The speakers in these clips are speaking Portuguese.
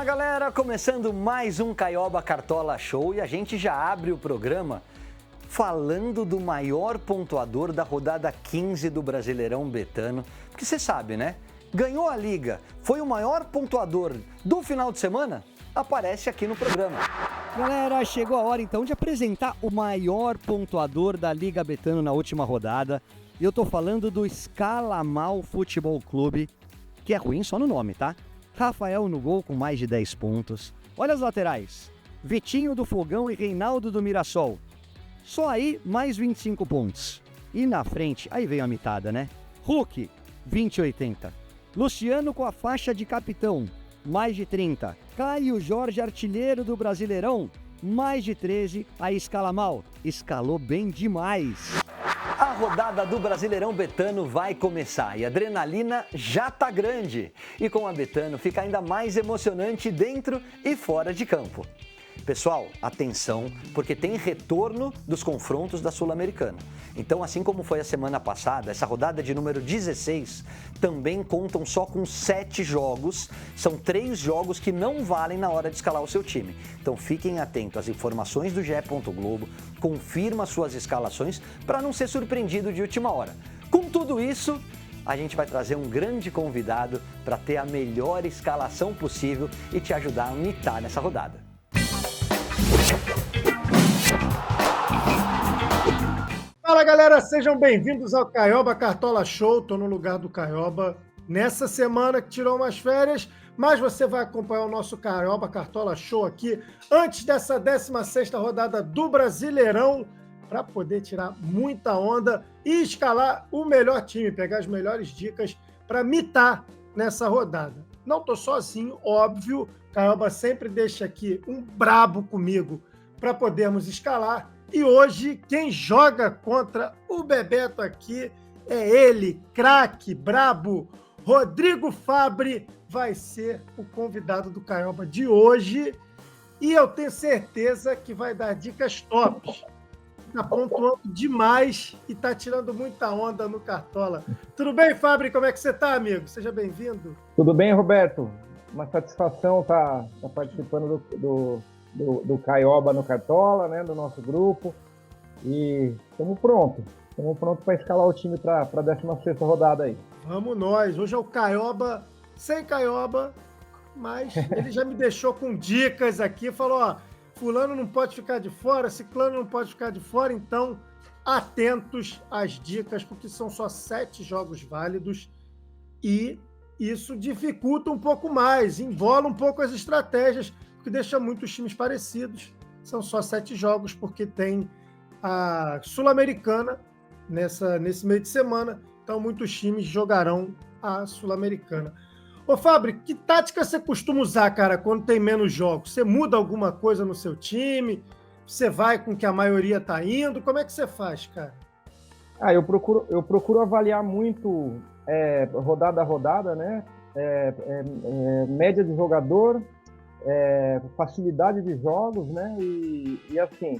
galera, começando mais um Caioba Cartola Show e a gente já abre o programa falando do maior pontuador da rodada 15 do Brasileirão Betano, porque você sabe, né? Ganhou a Liga, foi o maior pontuador do final de semana? Aparece aqui no programa. Galera, chegou a hora então de apresentar o maior pontuador da Liga Betano na última rodada. E eu tô falando do Scalamal Futebol Clube, que é ruim só no nome, tá? Rafael no gol com mais de 10 pontos. Olha as laterais. Vitinho do Fogão e Reinaldo do Mirassol. Só aí, mais 25 pontos. E na frente, aí veio a mitada, né? Hulk, 20,80. Luciano com a faixa de capitão, mais de 30. Caio Jorge, artilheiro do Brasileirão, mais de 13. Aí escala mal, escalou bem demais. A rodada do Brasileirão Betano vai começar e a adrenalina já tá grande. E com a Betano fica ainda mais emocionante dentro e fora de campo. Pessoal, atenção, porque tem retorno dos confrontos da Sul-Americana. Então, assim como foi a semana passada, essa rodada de número 16 também contam só com 7 jogos. São 3 jogos que não valem na hora de escalar o seu time. Então, fiquem atentos às informações do GE. Globo, confirma suas escalações para não ser surpreendido de última hora. Com tudo isso, a gente vai trazer um grande convidado para ter a melhor escalação possível e te ajudar a mitar nessa rodada. Fala galera, sejam bem-vindos ao Caioba Cartola Show. Tô no lugar do Caioba nessa semana que tirou umas férias, mas você vai acompanhar o nosso Caioba Cartola Show aqui antes dessa 16ª rodada do Brasileirão para poder tirar muita onda e escalar o melhor time, pegar as melhores dicas para mitar nessa rodada. Não tô sozinho, óbvio. Caioba sempre deixa aqui um brabo comigo para podermos escalar. E hoje, quem joga contra o Bebeto aqui é ele, craque, brabo, Rodrigo Fabre, vai ser o convidado do Caioba de hoje. E eu tenho certeza que vai dar dicas tops. Está pontuando demais e está tirando muita onda no Cartola. Tudo bem, Fabre? Como é que você está, amigo? Seja bem-vindo. Tudo bem, Roberto? Uma satisfação estar participando do Caioba no Cartola, né, do nosso grupo. E estamos prontos para escalar o time para a 16ª rodada aí. Vamos nós. Hoje é o Caioba sem Caioba, mas ele já me deixou com dicas aqui. Falou, ó, fulano não pode ficar de fora, ciclano não pode ficar de fora, então atentos às dicas, porque são só 7 jogos válidos e isso dificulta um pouco mais, embola um pouco as estratégias, porque deixa muitos times parecidos. São só 7 jogos, porque tem a Sul-Americana nesse meio de semana, então muitos times jogarão a Sul-Americana. Ô, Fábio, que tática você costuma usar, cara, quando tem menos jogos? Você muda alguma coisa no seu time? Você vai com que a maioria tá indo? Como é que você faz, cara? Eu procuro avaliar muito rodada a rodada, né? Média de jogador, facilidade de jogos, né? E assim,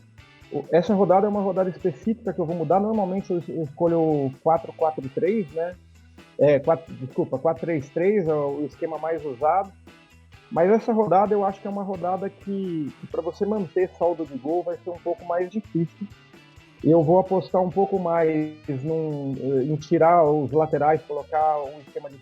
essa rodada é uma rodada específica que eu vou mudar. Normalmente eu escolho 4-4-3, né? 4-3-3 é o esquema mais usado. Mas essa rodada eu acho que é uma rodada que para você manter saldo de gol vai ser um pouco mais difícil. Eu vou apostar um pouco mais em tirar os laterais, colocar um esquema de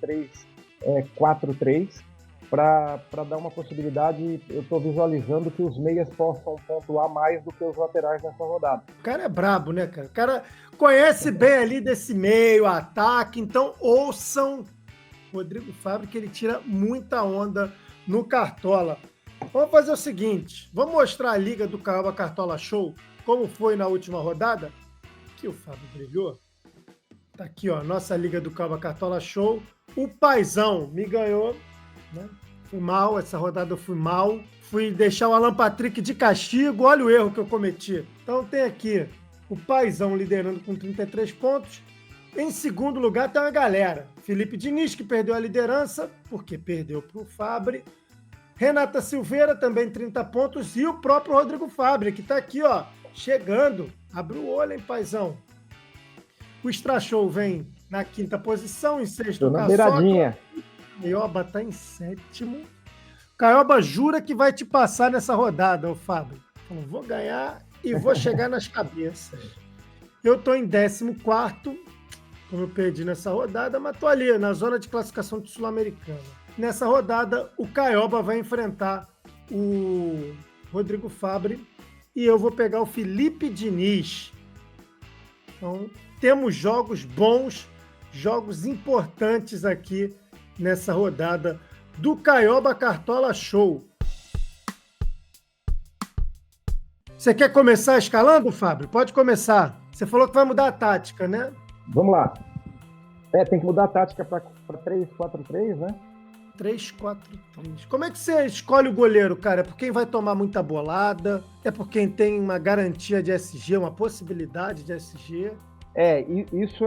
3-4-3 para dar uma possibilidade. Eu estou visualizando que os meias possam pontuar mais do que os laterais nessa rodada. O cara é brabo, né, cara? O cara conhece bem ali desse meio, ataque. Então, ouçam Rodrigo Fabre, que ele tira muita onda no Cartola. Vamos fazer o seguinte, vamos mostrar a liga do Caioba Cartola Show, como foi na última rodada. Aqui o Fábio brilhou. Tá aqui, ó, nossa liga do Caioba Cartola Show. O Paizão me ganhou, né? Fui mal, essa rodada eu fui mal. Fui deixar o Alan Patrick de castigo, olha o erro que eu cometi. Então tem aqui o Paizão liderando com 33 pontos. Em segundo lugar tem uma galera. Felipe Diniz, que perdeu a liderança, porque perdeu para o Fabre. Renata Silveira, também 30 pontos. E o próprio Rodrigo Fabre, que está aqui, ó, chegando. Abre o olho, hein, Paizão. O Strachou vem na 5ª posição, em 6º, na beiradinha. Ioba está em 7º. Caioba jura que vai te passar nessa rodada, ô Fábio. Falou, vou ganhar e vou chegar nas cabeças. Eu tô em 14º, como eu perdi nessa rodada, mas tô ali, na zona de classificação de Sul-Americana. Nessa rodada, o Caioba vai enfrentar o Rodrigo Fabre e eu vou pegar o Felipe Diniz. Então, temos jogos bons, jogos importantes aqui nessa rodada do Caioba Cartola Show. Você quer começar escalando, Fábio? Pode começar. Você falou que vai mudar a tática, né? Vamos lá. Tem que mudar a tática para 3-4-3, né? 3-4-3. Como é que você escolhe o goleiro, cara? É por quem vai tomar muita bolada? É por quem tem uma garantia de SG, uma possibilidade de SG? Isso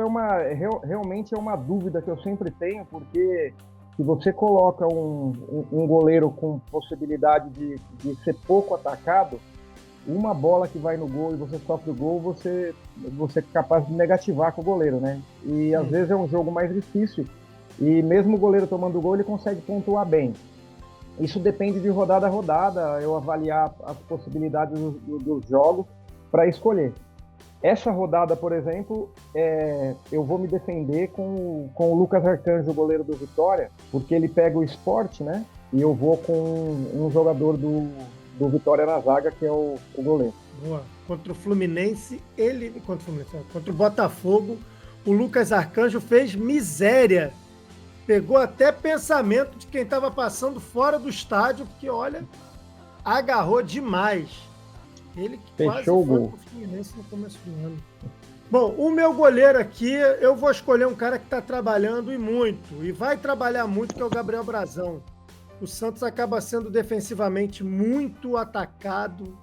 realmente é uma dúvida que eu sempre tenho, porque se você coloca um goleiro com possibilidade de ser pouco atacado, uma bola que vai no gol e você sofre o gol, você é capaz de negativar com o goleiro, né? E às vezes é um jogo mais difícil e mesmo o goleiro tomando o gol, ele consegue pontuar bem. Isso depende de rodada a rodada, eu avaliar as possibilidades dos jogos para escolher. Essa rodada, por exemplo, eu vou me defender com o Lucas Arcanjo, o goleiro do Vitória, porque ele pega o Sport, né? E eu vou com um jogador do Vitória na zaga, que é o goleiro. Boa. Contra o Fluminense, contra o Botafogo, o Lucas Arcanjo fez miséria. Pegou até pensamento de quem estava passando fora do estádio, porque, olha, agarrou demais. Ele que fechou quase foi pro Fluminense no começo do ano. Bom, o meu goleiro aqui, eu vou escolher um cara que está trabalhando e muito, e vai trabalhar muito, que é o Gabriel Brazão. O Santos acaba sendo defensivamente muito atacado,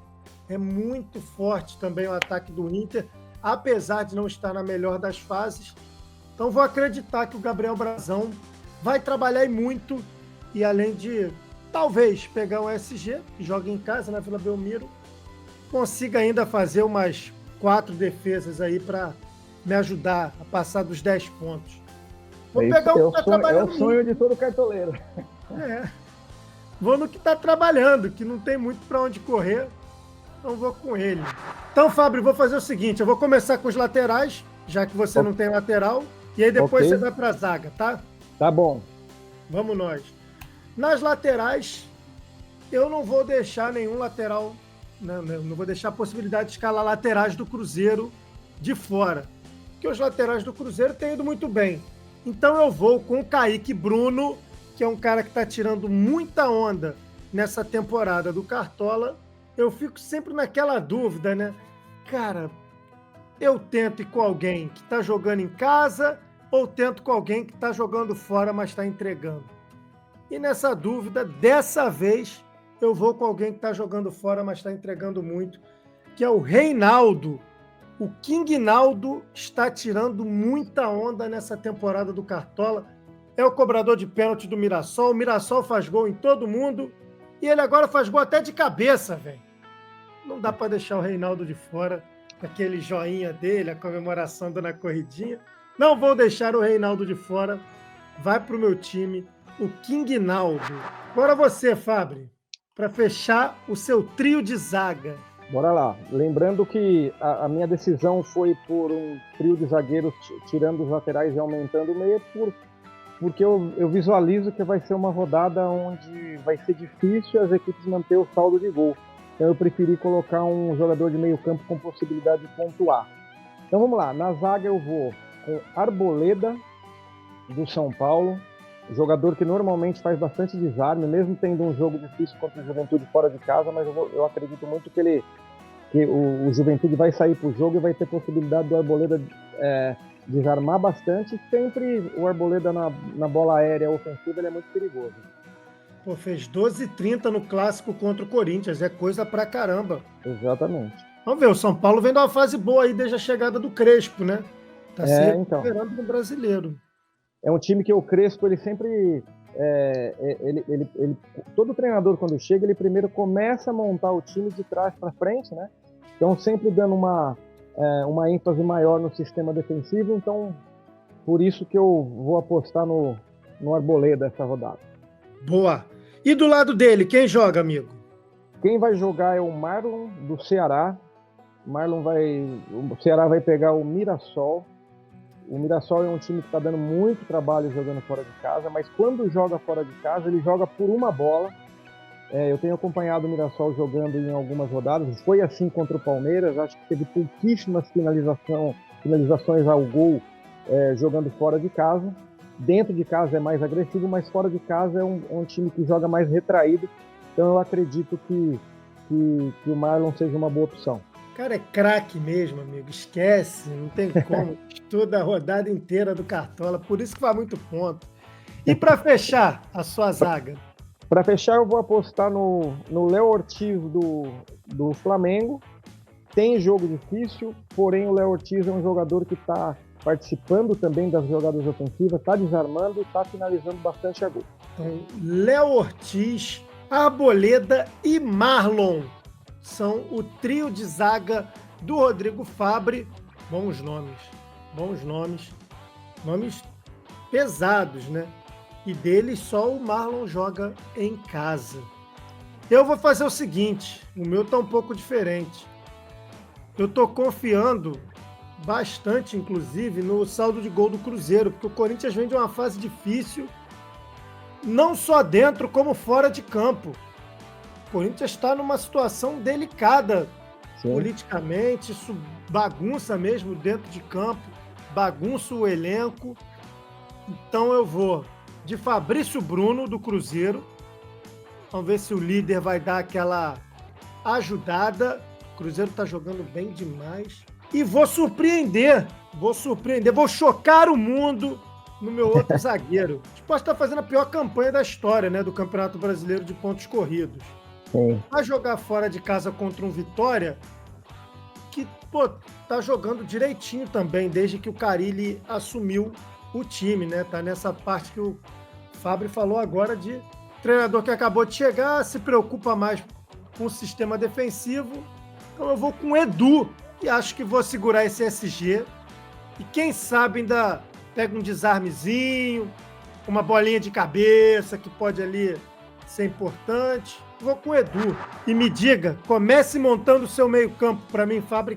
é muito forte também o ataque do Inter, apesar de não estar na melhor das fases. Então vou acreditar que o Gabriel Brazão vai trabalhar e muito, e além de talvez pegar um SG, que joga em casa na Vila Belmiro, consiga ainda fazer umas 4 defesas aí para me ajudar a passar dos 10 pontos. Vou pegar um que está trabalhando. É o sonho de todo cartoleiro. Vou no que está trabalhando, que não tem muito para onde correr, então vou com ele. Então, Fábio, vou fazer o seguinte, eu vou começar com os laterais, já que você não tem lateral, e aí depois você vai para a zaga, tá? Tá bom. Vamos nós. Nas laterais, eu não vou deixar nenhum lateral, não vou deixar a possibilidade de escalar laterais do Cruzeiro de fora, porque os laterais do Cruzeiro têm ido muito bem. Então eu vou com o Kaique Bruno, que é um cara que está tirando muita onda nessa temporada do Cartola. Eu fico sempre naquela dúvida, né? Cara, eu tento ir com alguém que está jogando em casa ou tento com alguém que está jogando fora, mas está entregando? E nessa dúvida, dessa vez, eu vou com alguém que está jogando fora, mas está entregando muito, que é o Reinaldo. O King Naldo está tirando muita onda nessa temporada do Cartola. É o cobrador de pênalti do Mirassol. O Mirassol faz gol em todo mundo. E ele agora faz gol até de cabeça, velho. Não dá para deixar o Reinaldo de fora. Aquele joinha dele, a comemoração dando a corridinha. Não vou deixar o Reinaldo de fora. Vai para o meu time, o King Naldo. Agora você, Fábio, para fechar o seu trio de zaga. Bora lá. Lembrando que a minha decisão foi por um trio de zagueiros tirando os laterais e aumentando o meio, porque eu visualizo que vai ser uma rodada onde vai ser difícil as equipes manter o saldo de gol. Então eu preferi colocar um jogador de meio campo com possibilidade de pontuar. Então vamos lá, na zaga eu vou com Arboleda, do São Paulo, jogador que normalmente faz bastante desarme, mesmo tendo um jogo difícil contra o Juventude fora de casa, mas eu acredito muito que o Juventude vai sair para o jogo e vai ter possibilidade do Arboleda desarmar bastante. Sempre o Arboleda na bola aérea ofensiva ele é muito perigoso. Pô, fez 12,30 no clássico contra o Corinthians, é coisa pra caramba. Exatamente. Vamos ver, o São Paulo vem de uma fase boa aí desde a chegada do Crespo, né? Tá se recuperando no Brasileiro. É um time que o Crespo, ele sempre... todo treinador, quando chega, ele primeiro começa a montar o time de trás para frente, né? Então, sempre dando uma ênfase maior no sistema defensivo. Então, por isso que eu vou apostar no Arboleda essa rodada. Boa! E do lado dele, quem joga, amigo? Quem vai jogar é o Marlon, do Ceará. O Ceará vai pegar o Mirassol. O Mirassol é um time que está dando muito trabalho jogando fora de casa, mas quando joga fora de casa, ele joga por uma bola. Eu tenho acompanhado o Mirassol jogando em algumas rodadas. Foi assim contra o Palmeiras. Acho que teve pouquíssimas finalizações ao gol jogando fora de casa. Dentro de casa é mais agressivo, mas fora de casa é um time que joga mais retraído. Então eu acredito que o Marlon seja uma boa opção. O cara é craque mesmo, amigo. Esquece, não tem como. Estuda a rodada inteira do Cartola, por isso que faz muito ponto. E para fechar a sua zaga? Para fechar, eu vou apostar no Léo Ortiz do Flamengo. Tem jogo difícil, porém o Léo Ortiz é um jogador que está participando também das jogadas ofensivas, está desarmando e está finalizando bastante a gol. Então, Léo Ortiz, Arboleda e Marlon são o trio de zaga do Rodrigo Fabre. Bons nomes pesados, né? E deles só o Marlon joga em casa. Eu vou fazer o seguinte, o meu tá um pouco diferente. Eu tô confiando bastante, inclusive, no saldo de gol do Cruzeiro, porque o Corinthians vem de uma fase difícil, não só dentro, como fora de campo. O Corinthians está numa situação delicada. Sim. Politicamente, isso bagunça mesmo dentro de campo, bagunça o elenco. Então eu vou de Fabrício Bruno, do Cruzeiro. Vamos ver se o líder vai dar aquela ajudada. O Cruzeiro está jogando bem demais. E vou surpreender, vou chocar o mundo no meu outro zagueiro. A gente pode estar fazendo a pior campanha da história, né, do Campeonato Brasileiro de pontos corridos. Sim. Vai jogar fora de casa contra um Vitória, que, tá jogando direitinho também, desde que o Carille assumiu o time, né? Tá nessa parte que o Fábio falou agora de treinador que acabou de chegar, se preocupa mais com o sistema defensivo. Então eu vou com o Edu, e acho que vou segurar esse SG. E quem sabe ainda pega um desarmezinho, uma bolinha de cabeça que pode ali ser importante. Vou com o Edu. E me diga, comece montando o seu meio-campo para mim, Fábio.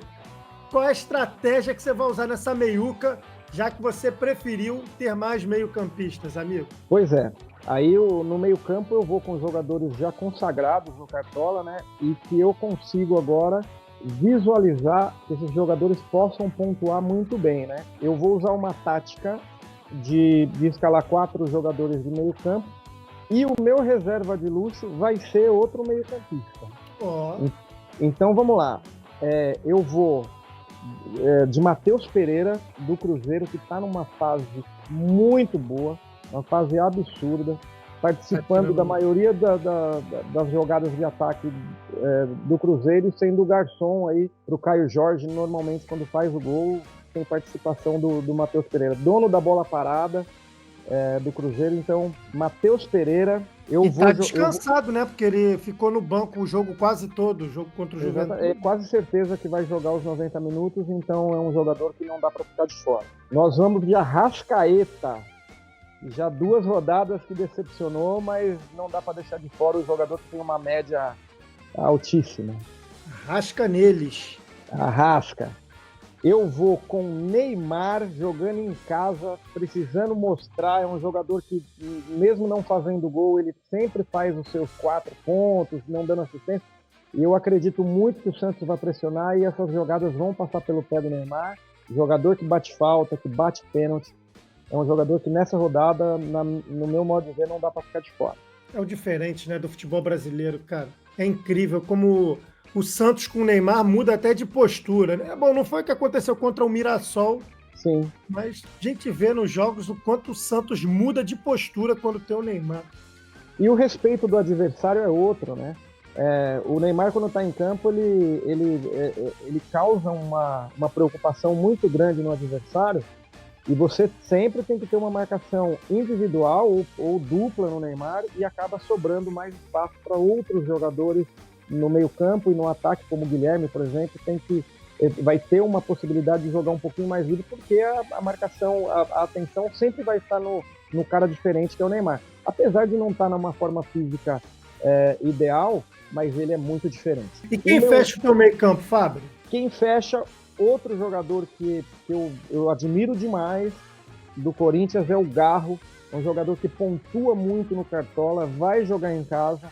Qual é a estratégia que você vai usar nessa meiuca, já que você preferiu ter mais meio-campistas, amigo? Pois é. Aí no meio-campo eu vou com jogadores já consagrados no Cartola, né? E que eu consigo agora visualizar que esses jogadores possam pontuar muito bem, né? Eu vou usar uma tática de escalar 4 jogadores de meio-campo. E o meu reserva de luxo vai ser outro meio-campista. Então vamos lá. Eu vou de Matheus Pereira, do Cruzeiro, que está numa fase muito boa, uma fase absurda, participando da maioria das jogadas de ataque do Cruzeiro e sendo o garçom aí para o Caio Jorge, normalmente quando faz o gol, tem participação do Matheus Pereira. Dono da bola parada, do Cruzeiro, então Matheus Pereira. Tá descansado, né? Porque ele ficou no banco o jogo quase todo, o jogo contra o Juventude. É quase certeza que vai jogar os 90 minutos, então é um jogador que não dá para ficar de fora. Nós vamos de Arrascaeta. Já 2 rodadas que decepcionou, mas não dá para deixar de fora o jogador que tem uma média altíssima. Arrasca neles. Arrasca. Eu vou com Neymar jogando em casa, precisando mostrar, é um jogador que, mesmo não fazendo gol, ele sempre faz os seus 4 pontos, não dando assistência. E eu acredito muito que o Santos vai pressionar e essas jogadas vão passar pelo pé do Neymar. Jogador que bate falta, que bate pênalti. É um jogador que nessa rodada, no meu modo de ver, não dá para ficar de fora. É o diferente, né, do futebol brasileiro, cara. É incrível como o Santos com o Neymar muda até de postura, né? Bom, não foi o que aconteceu contra o Mirassol. Sim. Mas a gente vê nos jogos o quanto o Santos muda de postura quando tem o Neymar. E o respeito do adversário é outro, né? O Neymar, quando está em campo, ele causa uma preocupação muito grande no adversário. E você sempre tem que ter uma marcação individual ou dupla no Neymar e acaba sobrando mais espaço para outros jogadores no meio-campo e no ataque, como o Guilherme, por exemplo, vai ter uma possibilidade de jogar um pouquinho mais livre, porque a marcação, a atenção sempre vai estar no no cara diferente que é o Neymar. Apesar de não estar numa forma física ideal, mas ele é muito diferente. E quem fecha o teu meio campo, Fábio? Quem fecha, outro jogador que eu admiro demais do Corinthians é o Garro, é um jogador que pontua muito no Cartola, vai jogar em casa.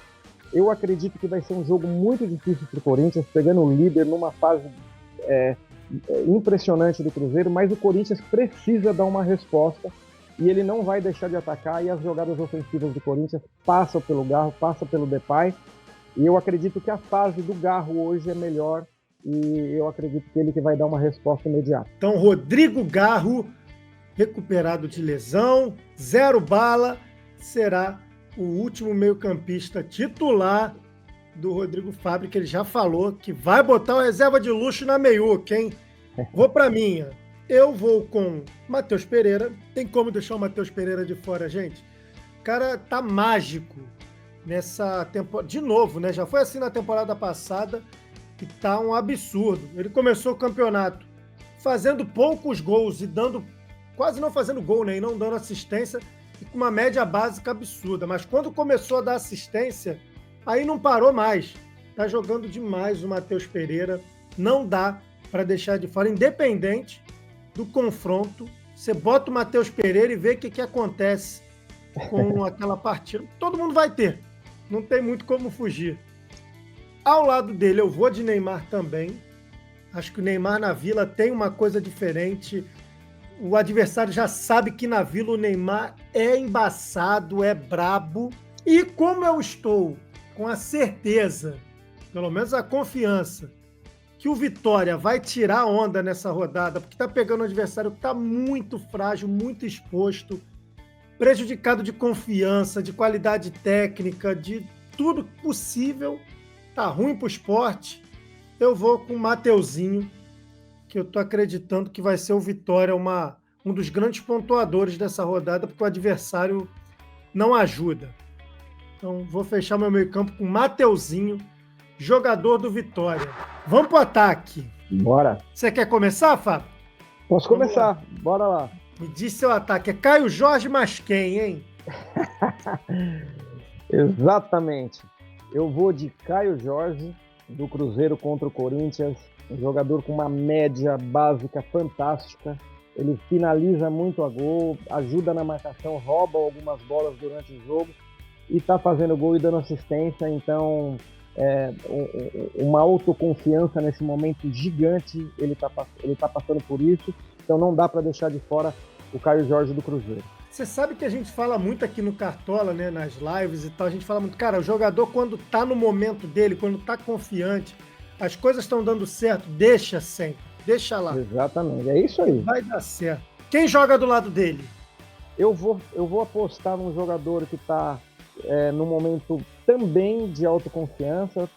Eu acredito que vai ser um jogo muito difícil para o Corinthians, pegando o líder numa fase impressionante do Cruzeiro, mas o Corinthians precisa dar uma resposta e ele não vai deixar de atacar, e as jogadas ofensivas do Corinthians passam pelo Garro, passam pelo Depay, e eu acredito que a fase do Garro hoje é melhor, e eu acredito que ele que vai dar uma resposta imediata. Então, Rodrigo Garro, recuperado de lesão, 0 bala, será o último meio-campista titular do Rodrigo Fábio, que ele já falou que vai botar o reserva de luxo na meiuca, hein? Vou pra minha. Eu vou com Matheus Pereira. Tem como deixar o Matheus Pereira de fora, gente? O cara tá mágico nessa temporada. De novo, né? Já foi assim na temporada passada e tá um absurdo. Ele começou o campeonato fazendo poucos gols e quase não fazendo gol, né? E não dando assistência, e com uma média básica absurda. Mas quando começou a dar assistência, aí não parou mais. Tá jogando demais o Matheus Pereira. Não dá para deixar de fora, independente do confronto. Você bota o Matheus Pereira e vê o que acontece com aquela partida. Todo mundo vai ter. Não tem muito como fugir. Ao lado dele, eu vou de Neymar também. Acho que o Neymar na Vila tem uma coisa diferente. O adversário já sabe que na Vila o Neymar é embaçado, é brabo. E como eu estou com a certeza, pelo menos a confiança, que o Vitória vai tirar onda nessa rodada, porque está pegando um adversário que está muito frágil, muito exposto, prejudicado de confiança, de qualidade técnica, de tudo possível. Tá ruim para o esporte. Eu vou com o Mateuzinho, que eu estou acreditando que vai ser o Vitória um dos grandes pontuadores dessa rodada, porque o adversário não ajuda. Então, vou fechar meu meio-campo com o Mateuzinho, jogador do Vitória. Vamos pro ataque. Bora. Você quer começar, Fábio? Posso começar. Bora lá. Me diz seu ataque. É Caio Jorge, mas quem, hein? Exatamente. Eu vou de Caio Jorge, do Cruzeiro contra o Corinthians. Um jogador com uma média básica fantástica. Ele finaliza muito a gol, ajuda na marcação, rouba algumas bolas durante o jogo e está fazendo gol e dando assistência. Então, uma autoconfiança nesse momento gigante, ele tá passando por isso. Então não dá para deixar de fora o Caio Jorge do Cruzeiro. Você sabe que a gente fala muito aqui no Cartola, né, nas lives e tal, a gente fala muito, cara, o jogador quando tá no momento dele, quando tá confiante, as coisas estão dando certo, deixa sempre, deixa lá. Exatamente, é isso aí. Vai dar certo. Quem joga do lado dele? Eu vou apostar num jogador que tá no momento também de autoconfiança,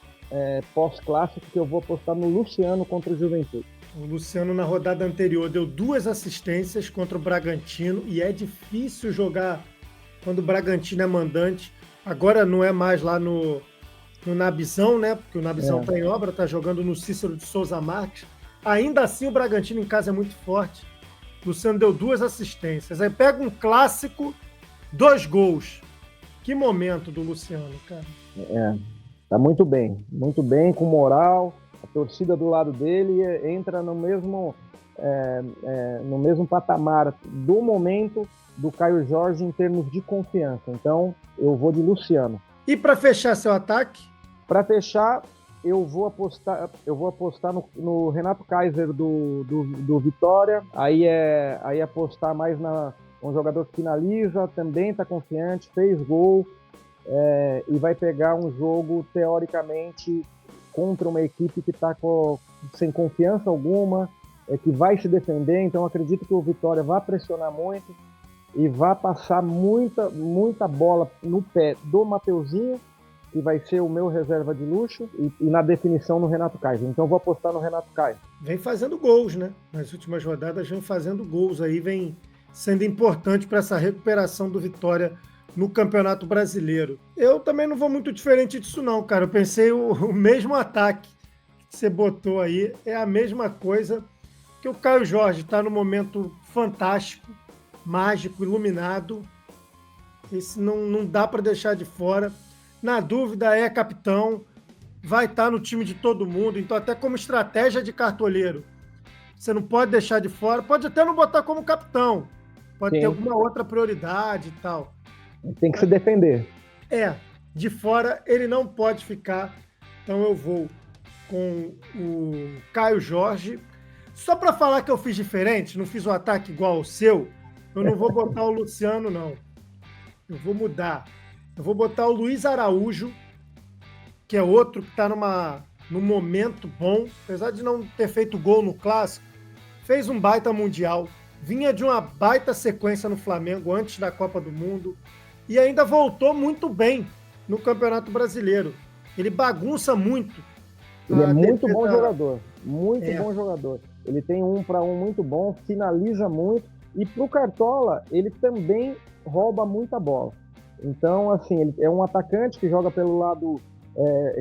pós-clássico, que eu vou apostar no Luciano contra o Juventude. O Luciano, na rodada anterior, deu 2 assistências contra o Bragantino e é difícil jogar quando o Bragantino é mandante. Agora não é mais lá no Nabizão, né? Porque o Nabizão está em obra, está jogando no Cícero de Souza Marques. Ainda assim, o Bragantino em casa é muito forte. O Luciano deu 2 assistências. Aí pega um clássico, 2 gols. Que momento do Luciano, cara. Tá muito bem, com moral. A torcida do lado dele entra no mesmo patamar do momento do Caio Jorge em termos de confiança. Então, eu vou de Luciano. E para fechar seu ataque? Para fechar, eu vou apostar no Renato Kaiser do Vitória. Aí apostar mais um jogador que finaliza, também está confiante, fez gol, e vai pegar um jogo, teoricamente, contra uma equipe que está sem confiança alguma, que vai se defender. Então acredito que o Vitória vai pressionar muito e vai passar muita bola no pé do Mateuzinho, que vai ser o meu reserva de luxo, e na definição no Renato Kaiser. Então vou apostar no Renato Kaiser. Vem fazendo gols, né? Nas últimas rodadas vem fazendo gols aí, vem sendo importante para essa recuperação do Vitória no Campeonato Brasileiro. Eu também não vou muito diferente disso não, cara. Eu pensei o mesmo ataque que você botou aí, é a mesma coisa, que o Caio Jorge está no momento fantástico, mágico, iluminado, Esse não dá para deixar de fora. Na dúvida, é capitão, vai estar no time de todo mundo. Então, até como estratégia de cartoleiro, você não pode deixar de fora. Pode até não botar como capitão. Pode ter alguma outra prioridade e tal. Tem que se defender. De fora ele não pode ficar. Então eu vou com o Caio Jorge. Só para falar que eu fiz diferente, não fiz um ataque igual ao seu, eu não vou botar o Luciano, não. Eu vou mudar. Eu vou botar o Luiz Araújo, que é outro que está num momento bom, apesar de não ter feito gol no Clássico, fez um baita Mundial, vinha de uma baita sequência no Flamengo antes da Copa do Mundo e ainda voltou muito bem no Campeonato Brasileiro. Ele bagunça muito. Ele é muito bom jogador, bom jogador. Ele tem 1-1 muito bom, finaliza muito e pro Cartola ele também rouba muita bola. Então, assim, ele é um atacante que joga pelo lado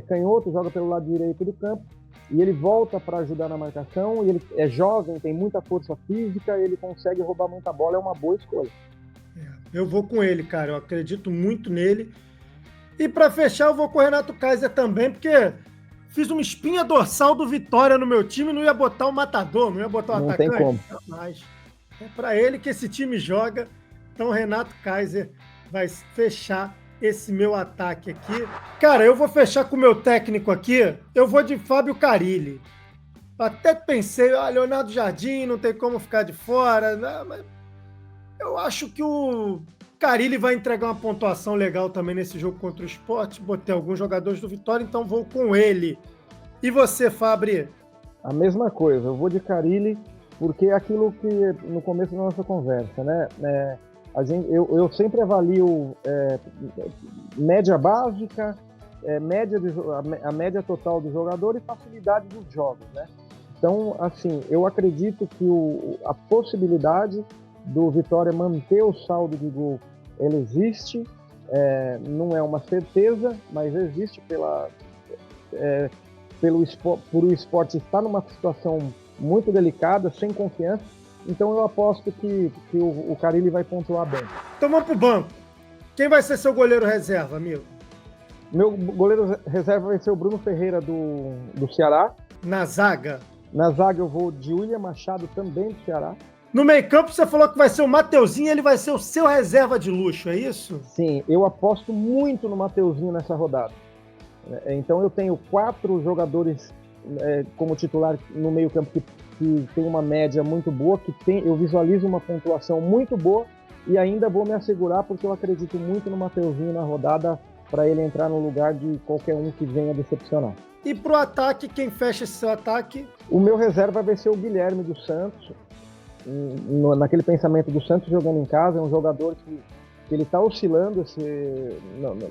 canhoto, joga pelo lado direito do campo e ele volta para ajudar na marcação. E ele é jovem, tem muita força física, ele consegue roubar muita bola, é uma boa escolha. Eu vou com ele, cara, eu acredito muito nele. E para fechar, eu vou com o Renato Kaiser também, porque fiz uma espinha dorsal do Vitória no meu time, não ia botar o matador, não ia botar o atacante. Não tem como. Mas é para ele que esse time joga. Então o Renato Kaiser vai fechar esse meu ataque aqui. Cara, eu vou fechar com o meu técnico aqui, eu vou de Fábio Carille. Até pensei, Leonardo Jardim, não tem como ficar de fora, né? Mas eu acho que o Carille vai entregar uma pontuação legal também nesse jogo contra o Sport. Botei alguns jogadores do Vitória, então vou com ele. E você, Fabri? A mesma coisa, eu vou de Carille, porque é aquilo que no começo da nossa conversa, né? Eu sempre avalio média básica, a média total do jogador e facilidade dos jogos, né? Então, assim, eu acredito que a possibilidade do Vitória manter o saldo de gol, ele existe, não é uma certeza, mas existe por o esporte estar numa situação muito delicada, sem confiança. Então eu aposto que o Carille vai pontuar bem. Então vamos pro banco. Quem vai ser seu goleiro reserva, amigo? Meu goleiro reserva vai ser o Bruno Ferreira do Ceará. Na zaga? Na zaga eu vou de William Machado, também do Ceará. No meio-campo você falou que vai ser o Mateuzinho, ele vai ser o seu reserva de luxo, é isso? Sim, eu aposto muito no Mateuzinho nessa rodada. Então eu tenho 4 jogadores como titular no meio-campo que tem uma média muito boa, eu visualizo uma pontuação muito boa e ainda vou me assegurar porque eu acredito muito no Mateuzinho na rodada para ele entrar no lugar de qualquer um que venha decepcionar. E pro ataque, quem fecha esse seu ataque? O meu reserva vai ser o Guilherme do Santos. Naquele pensamento do Santos jogando em casa, é um jogador que ele está oscilando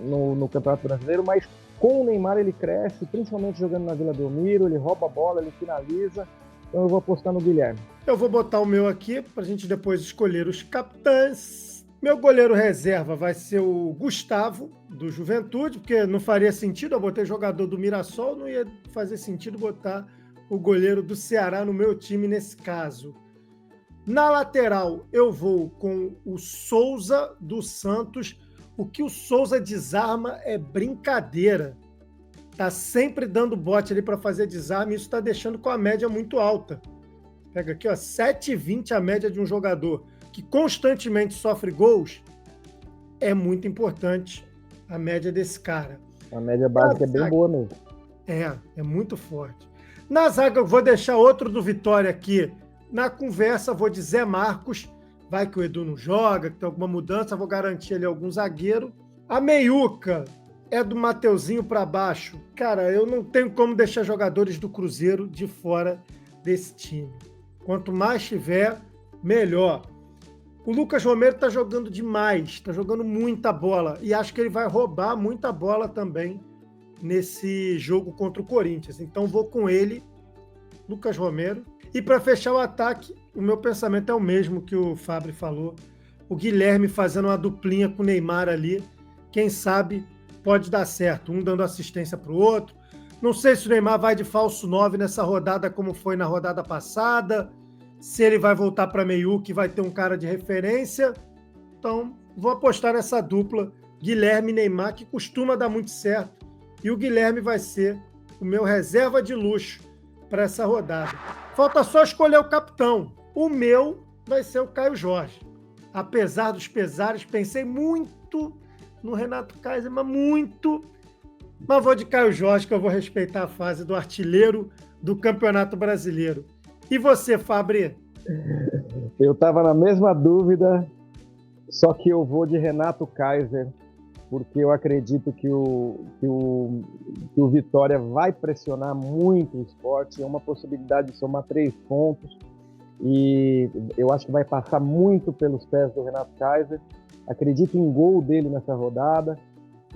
no Campeonato Brasileiro, mas com o Neymar ele cresce, principalmente jogando na Vila Belmiro, ele rouba a bola, ele finaliza. Então eu vou apostar no Guilherme. Eu vou botar o meu aqui para a gente depois escolher os capitães. Meu goleiro reserva vai ser o Gustavo, do Juventude, porque não faria sentido, eu botei jogador do Mirassol, não ia fazer sentido botar o goleiro do Ceará no meu time nesse caso. Na lateral, eu vou com o Souza do Santos. O que o Souza desarma é brincadeira. Tá sempre dando bote ali para fazer desarme, e isso está deixando com a média muito alta. Pega aqui, ó, 7,20 a média de um jogador que constantemente sofre gols. É muito importante a média desse cara. A média básica é bem boa mesmo. É muito forte. Na zaga, eu vou deixar outro do Vitória aqui na conversa, vou de Zé Marcos. Vai que o Edu não joga, que tem alguma mudança, vou garantir ali algum zagueiro. A meiuca é do Mateuzinho para baixo. Cara, eu não tenho como deixar jogadores do Cruzeiro de fora desse time. Quanto mais tiver, melhor. O Lucas Romero tá jogando demais, tá jogando muita bola. E acho que ele vai roubar muita bola também nesse jogo contra o Corinthians. Então vou com ele, Lucas Romero. E para fechar o ataque, o meu pensamento é o mesmo que o Fabri falou. O Guilherme fazendo uma duplinha com o Neymar ali. Quem sabe pode dar certo, um dando assistência para o outro. Não sei se o Neymar vai de falso 9 nessa rodada como foi na rodada passada, se ele vai voltar para meiuca e vai ter um cara de referência. Então, vou apostar nessa dupla Guilherme e Neymar, que costuma dar muito certo. E o Guilherme vai ser o meu reserva de luxo para essa rodada. Falta só escolher o capitão. O meu vai ser o Caio Jorge. Apesar dos pesares, pensei muito no Renato Kaiser, mas muito. Mas vou de Caio Jorge, que eu vou respeitar a fase do artilheiro do Campeonato Brasileiro. E você, Fabri? Eu estava na mesma dúvida, só que eu vou de Renato Kaiser, porque eu acredito que o Vitória vai pressionar muito o Sport, é uma possibilidade de somar 3 pontos, e eu acho que vai passar muito pelos pés do Renato Kaiser. Acredito em gol dele nessa rodada,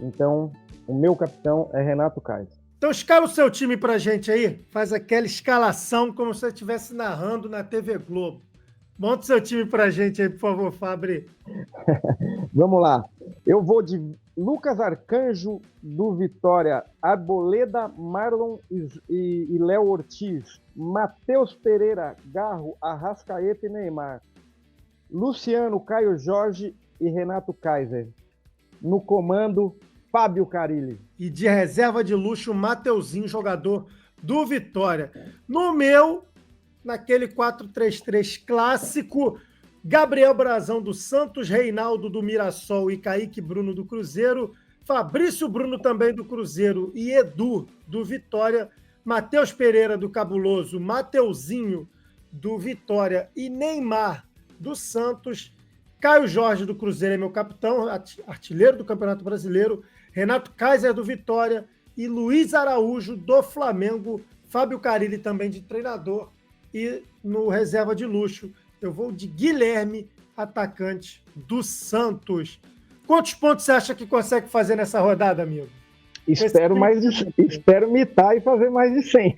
então o meu capitão é Renato Kaiser. Então escala o seu time pra gente aí, faz aquela escalação como se você estivesse narrando na TV Globo. Monta o seu time pra gente aí, por favor, Fabri. Vamos lá. Eu vou de Lucas Arcanjo do Vitória, Arboleda, Marlon e Léo Ortiz, Matheus Pereira, Garro, Arrascaeta e Neymar, Luciano, Caio Jorge e Renato Kaiser. No comando, Fábio Carilli. E de reserva de luxo, Mateuzinho, jogador do Vitória. No meu, naquele 4-3-3 clássico, Gabriel Brazão do Santos, Reinaldo do Mirassol e Kaique Bruno do Cruzeiro, Fabrício Bruno também do Cruzeiro e Edu do Vitória, Matheus Pereira do Cabuloso, Mateuzinho do Vitória e Neymar do Santos, Caio Jorge do Cruzeiro é meu capitão, artilheiro do Campeonato Brasileiro, Renato Kaiser do Vitória e Luiz Araújo do Flamengo, Fábio Carilli também de treinador, e no reserva de luxo eu vou de Guilherme, atacante do Santos. Quantos pontos você acha que consegue fazer nessa rodada, amigo? Espero mitar e fazer mais de 100.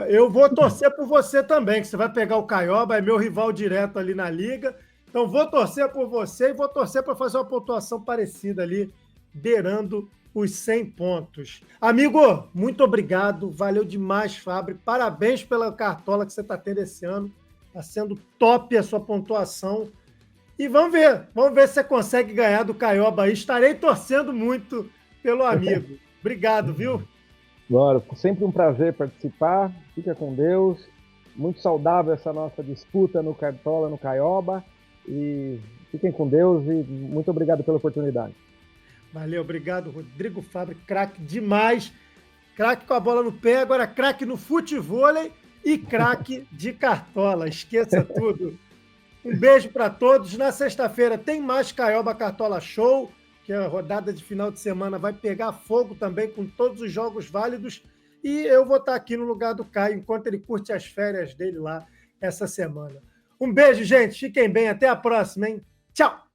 Eu vou torcer por você também, que você vai pegar o Caioba, é meu rival direto ali na liga. Então vou torcer por você e vou torcer para fazer uma pontuação parecida ali, beirando os 100 pontos. Amigo, muito obrigado, valeu demais, Fábio. Parabéns pela cartola que você está tendo esse ano. Está sendo top a sua pontuação. E vamos ver se você consegue ganhar do Caioba aí. Estarei torcendo muito pelo amigo. Obrigado, viu? Bora, sempre um prazer participar. Fica com Deus. Muito saudável essa nossa disputa no Cartola, no Caioba. E fiquem com Deus e muito obrigado pela oportunidade. Valeu, obrigado, Rodrigo Fábio, craque demais. Craque com a bola no pé, agora craque no futevôlei e craque de cartola. Esqueça tudo. Um beijo para todos. Na sexta-feira tem mais Caioba Cartola Show, que a rodada de final de semana vai pegar fogo também com todos os jogos válidos. E eu vou estar aqui no lugar do Caio enquanto ele curte as férias dele lá essa semana. Um beijo, gente. Fiquem bem. Até a próxima, hein? Tchau!